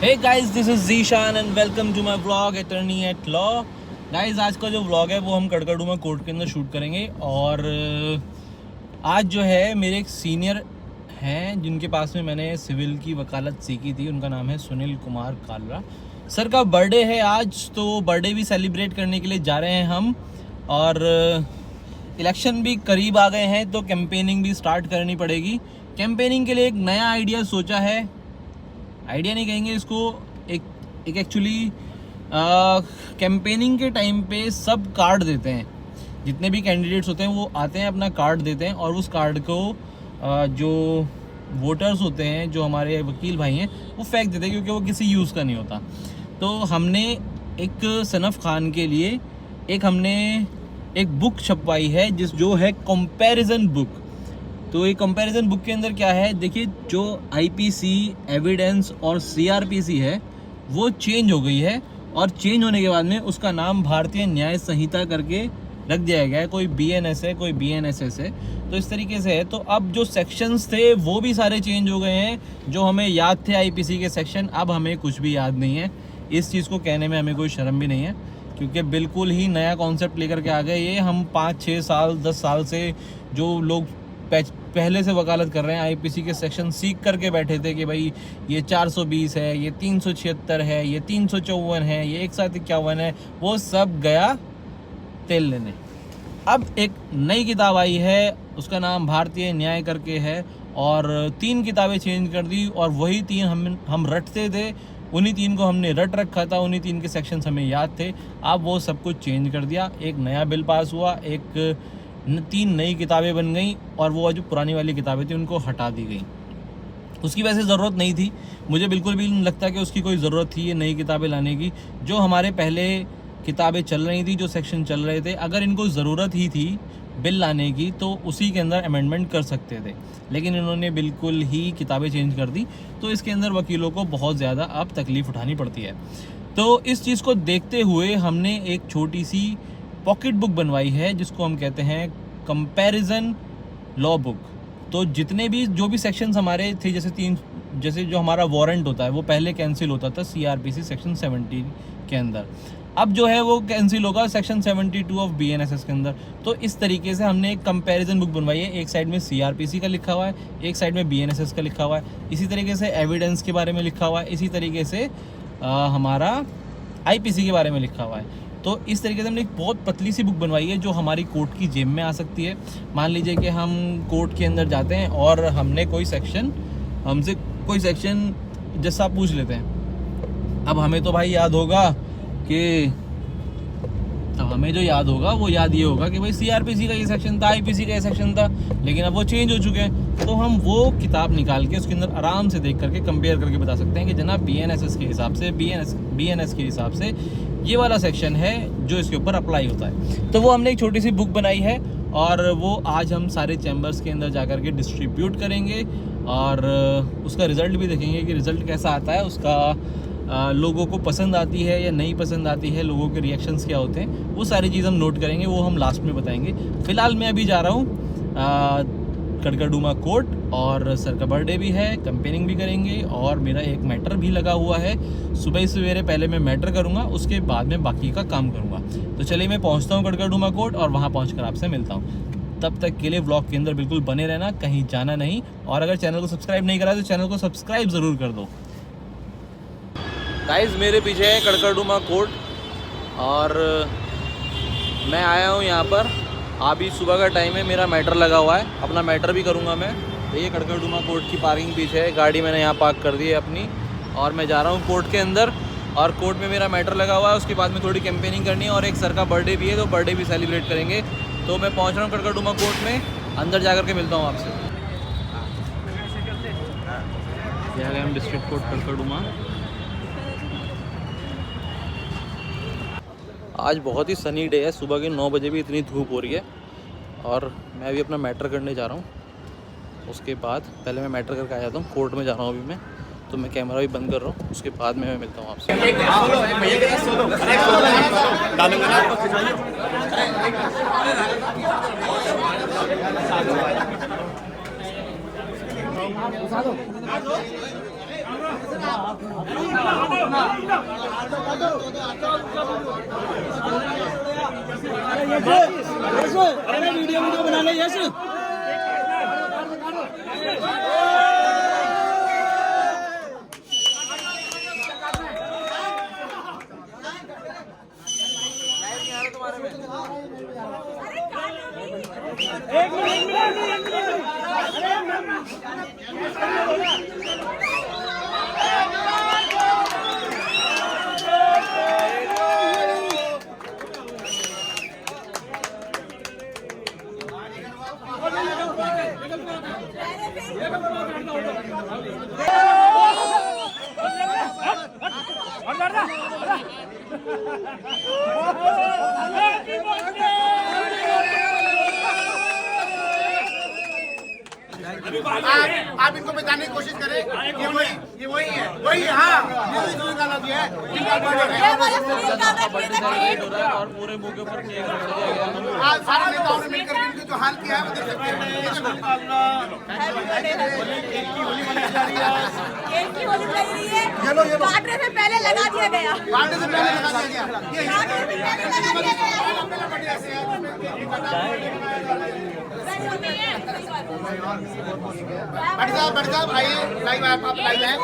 Hey guys, this is Zeeshan and welcome to my vlog attorney at law. Guys, आज का जो vlog है वो हम कड़कड़डूमा कोर्ट के अंदर शूट करेंगे। और आज जो है मेरे एक सीनियर हैं जिनके पास में मैंने सिविल की वकालत सीखी थी। उनका नाम है सुनील कुमार कालरा। सर का बर्थडे है आज, तो बर्थडे भी सेलिब्रेट करने के लिए जा रहे हैं हम। और इलेक्शन भी करीब आ गए हैं तो कैंपेनिंग भी स्टार्ट करनी पड़ेगी। कैंपेनिंग के लिए एक नया आइडिया सोचा है, आइडिया नहीं कहेंगे इसको, एक एक्चुअली कैंपेनिंग के टाइम पे सब कार्ड देते हैं। जितने भी कैंडिडेट्स होते हैं वो आते हैं, अपना कार्ड देते हैं और उस कार्ड को जो वोटर्स होते हैं, जो हमारे वकील भाई हैं, वो फेंक देते हैं क्योंकि वो किसी यूज़ का नहीं होता। तो हमने एक सनफ़ खान के लिए हमने एक बुक छपवाई है जो है कंपैरिजन बुक। तो ये कंपैरिजन बुक के अंदर क्या है, देखिए, जो आईपीसी, एविडेंस और सीआरपीसी है वो चेंज हो गई है। और चेंज होने के बाद में उसका नाम भारतीय न्याय संहिता करके रख दिया गया है। कोई बीएनएस है, कोई बीएनएसएस है, तो इस तरीके से है। तो अब जो सेक्शंस थे वो भी सारे चेंज हो गए हैं। जो हमें याद थे आईपीसी के सेक्शन, अब हमें कुछ भी याद नहीं है। इस चीज़ को कहने में हमें कोई शर्म भी नहीं है क्योंकि बिल्कुल ही नया कॉन्सेप्ट लेकर के आ गए। ये हम 5-6 साल 10 साल से जो लोग पहले से वकालत कर रहे हैं, आईपीसी के सेक्शन सीख करके बैठे थे कि भाई ये 420 है, ये 376 है, ये 354 है, ये 151 है, वो सब गया तेल लेने। अब एक नई किताब आई है, उसका नाम भारतीय न्याय करके है। और 3 किताबें चेंज कर दी और वही 3 हम रटते थे, उन्हीं 3 को हमने रट रखा था, उन्हीं 3 के सेक्शंस हमें याद थे। अब वो सब कुछ चेंज कर दिया, एक नया बिल पास हुआ, 3 नई किताबें बन गई और वो जो पुरानी वाली किताबें थी उनको हटा दी गई। उसकी वैसे ज़रूरत नहीं थी, मुझे बिल्कुल भी नहीं लगता कि उसकी कोई ज़रूरत थी ये नई किताबें लाने की। जो हमारे पहले किताबें चल रही थी, जो सेक्शन चल रहे थे, अगर इनको ज़रूरत ही थी बिल लाने की तो उसी के अंदर अमेंडमेंट कर सकते थे, लेकिन इन्होंने बिल्कुल ही किताबें चेंज कर दी। तो इसके अंदर वकीलों को बहुत ज़्यादा अब तकलीफ़ उठानी पड़ती है। तो इस चीज़ को देखते हुए हमने एक छोटी सी पॉकेट बुक बनवाई है जिसको हम कहते हैं कंपैरिजन लॉ बुक। तो जितने भी जो भी सेक्शंस हमारे थे, जैसे जो हमारा वारंट होता है वो पहले कैंसिल होता था सीआरपीसी सेक्शन 70 के अंदर, अब जो है वो कैंसिल होगा सेक्शन 72 ऑफ बीएनएसएस के अंदर। तो इस तरीके से हमने एक कंपैरिजन बुक बनवाई है। एक साइड में सीआरपीसी का लिखा हुआ है, एक साइड में बीएनएसएस का लिखा हुआ है, इसी तरीके से एविडेंस के बारे में लिखा हुआ है, इसी तरीके से हमारा आईपीसी के बारे में लिखा हुआ है। तो इस तरीके से हमने एक बहुत पतली सी बुक बनवाई है जो हमारी कोर्ट की जेब में आ सकती है। मान लीजिए कि हम कोर्ट के अंदर जाते हैं और हमसे कोई सेक्शन जैसा पूछ लेते हैं। अब हमें तो भाई याद होगा कि हमें जो याद होगा वो याद ये होगा कि भाई सीआरपीसी का ये सेक्शन था, आईपीसी का ये सेक्शन था, लेकिन अब वो चेंज हो चुके हैं। तो हम वो किताब निकाल के उसके अंदर आराम से देख करके कंपेयर करके बता सकते हैं कि जनाब बीएनएसएस के हिसाब से, बीएनएस के हिसाब से ये वाला सेक्शन है जो इसके ऊपर अप्लाई होता है। तो वो हमने एक छोटी सी बुक बनाई है और वो आज हम सारे चैम्बर्स के अंदर जा कर के डिस्ट्रीब्यूट करेंगे और उसका रिज़ल्ट भी देखेंगे कि रिज़ल्ट कैसा आता है, उसका लोगों को पसंद आती है या नहीं पसंद आती है, लोगों के रिएक्शंस क्या होते हैं, वो सारी चीज़ हम नोट करेंगे, वो हम लास्ट में बताएंगे। फ़िलहाल मैं अभी जा रहा हूँ कड़कड़डूमा कोर्ट और सर का बर्थडे भी है, कैंपेनिंग भी करेंगे और मेरा एक मैटर भी लगा हुआ है। सुबह सवेरे पहले मैं मैटर करूँगा, उसके बाद में बाकी का काम करूँगा। तो चलिए मैं पहुँचता हूँ कड़कड़डूमा कोर्ट और वहाँ पहुँच आपसे मिलता हूँ। तब तक के लिए व्लॉग के अंदर बिल्कुल बने रहना, कहीं जाना नहीं। और अगर चैनल को सब्सक्राइब नहीं करा तो चैनल को सब्सक्राइब ज़रूर कर दो। गाइस, मेरे पीछे है कड़कड़डूमा कोर्ट और मैं आया हूँ यहाँ पर। अभी सुबह का टाइम है, मेरा मैटर लगा हुआ है, अपना मैटर भी करूँगा मैं। ये कड़कड़डूमा कोर्ट की पार्किंग पीछे है, गाड़ी मैंने यहाँ पार्क कर दी है अपनी और मैं जा रहा हूँ कोर्ट के अंदर। और कोर्ट में मेरा मैटर लगा हुआ है, उसके बाद में थोड़ी कैंपेनिंग करनी है और एक सर का बर्थडे भी है, तो बर्थडे भी सेलिब्रेट करेंगे। तो मैं पहुँच रहा हूँ कड़कड़डूमा कोर्ट में, अंदर जा कर के मिलता हूँ आपसे। यहाँ गए हम डिस्ट्रिक्ट कोर्ट कड़कड़डूमा। आज बहुत ही सनी डे है, सुबह के 9 बजे भी इतनी धूप हो रही है और मैं अभी अपना मैटर करने जा रहा हूँ। उसके बाद पहले मैं मैटर करके आ जाता हूँ, कोर्ट में जा रहा हूँ अभी मैं, तो मैं कैमरा भी बंद कर रहा हूँ। उसके बाद में मैं मिलता हूँ आपसे। अरे वीडियो बना ले यश। आप इनको बताने की कोशिश करें ये वही है हाँ और पूरे मुंह के ऊपर केक रख दिया गया। आज सारे नेताओं ने मिलकर इनके जो हाल किया है वो देख सकते हैं। काटने से पहले लगा दिया गया। काटने से पहले लगा दिया गया। बड़ी साहब आइए, लाइव आप लाइव हैं।